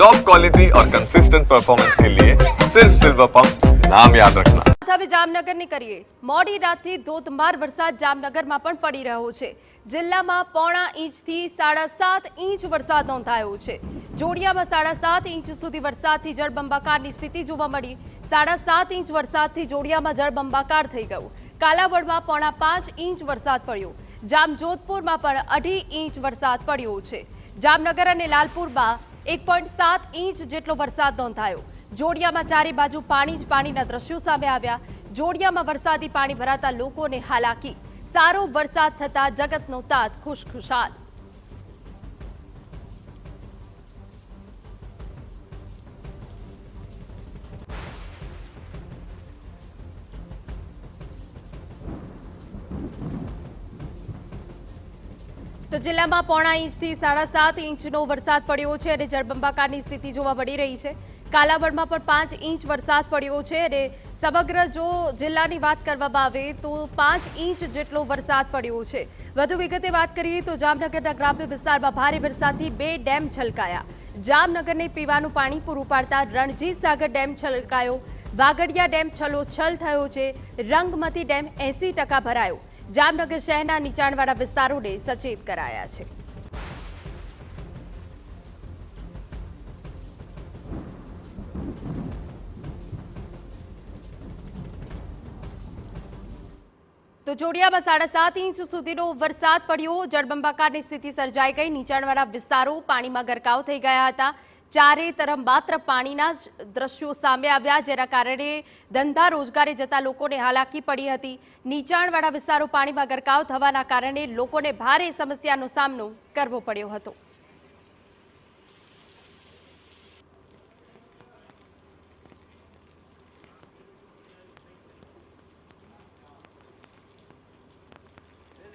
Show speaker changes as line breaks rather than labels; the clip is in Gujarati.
टॉप क्वालिटी और कंसिस्टेंट परफॉर्मेंस के लिए सिर्फ सिल्वर पंप नाम याद रखना।
હવે જામનગરની કરીએ મોડી રાતથી ધોધમાર વરસાદ જામનગરમાં પણ પડી રહ્યો છે। જિલ્લામાં 1.5 ઇંચથી 7.5 ઇંચ વરસાદ નોંધાયો છે। જોડિયામાં 7.5 ઇંચ સુધી વરસાદથી જળબંબાકારની સ્થિતિ જોવા મળી। 7.5 ઇંચ વરસાદથી જોડિયામાં જળબંબાકાર થઈ ગયું। કાલાવડમાં 4.5 ઇંચ વરસાદ પડ્યો। જામજોધપુરમાં પણ 2.5 ઇંચ વરસાદ પડ્યો છે। જામનગર અને લાલપુરમાં 1.7 ઇંચ જેટલો વરસાદ નોંધાયો। જોડિયામાં ચારે બાજુ પાણી જ પાણીના દ્રશ્યો સામે આવ્યા। જોડિયામાં વરસાદી પાણી ભરાતા લોકોને હાલાકી। સારો વરસાદ થતા જગતનો તાત ખુશખુશાલ। તો જિલ્લામાં 1.5 ઇંચથી 7.5 ઇંચનો વરસાદ પડ્યો છે અને જળબંબાકારની સ્થિતિ જોવા મળી રહી છે। કાલાવડમાં પણ 5 ઇંચ વરસાદ પડ્યો છે અને સમગ્ર જો જિલ્લાની વાત કરવામાં આવે તો 5 ઇંચ જેટલો વરસાદ પડ્યો છે। વધુ વિગતે વાત કરીએ તો જામનગરના ગ્રામ્ય વિસ્તારમાં ભારે વરસાદથી 2 ડેમ છલકાયા। જામનગરને પીવાનું પાણી પૂરું પાડતા રણજીત સાગર ડેમ છલકાયો। વાગડિયા ડેમ છલોછલ થયો છે। રંગમતી ડેમ 80% ભરાયો। જામનગર શહેરના નીચાણવાળા વિસ્તારોને સચેત કરાયા છે। તો જોડિયામાં 7.5 ઇંચ સુધીનો વરસાદ પડ્યો। જળબંબાકારની સ્થિતિ સર્જાઈ ગઈ। નીચાણવાળા વિસ્તારો પાણીમાં ગરકાવ થઈ ગયા હતા। ચારે તરફ માત્ર પાણીના જ દ્રશ્યો સામે આવ્યા, જેના કારણે ધંધા રોજગારે જતા લોકોને હાલાકી પડી હતી। નીચાણવાળા વિસ્તારો પાણીમાં ગરકાવ થવાના કારણે લોકોને ભારે સમસ્યાનો સામનો કરવો પડ્યો હતો।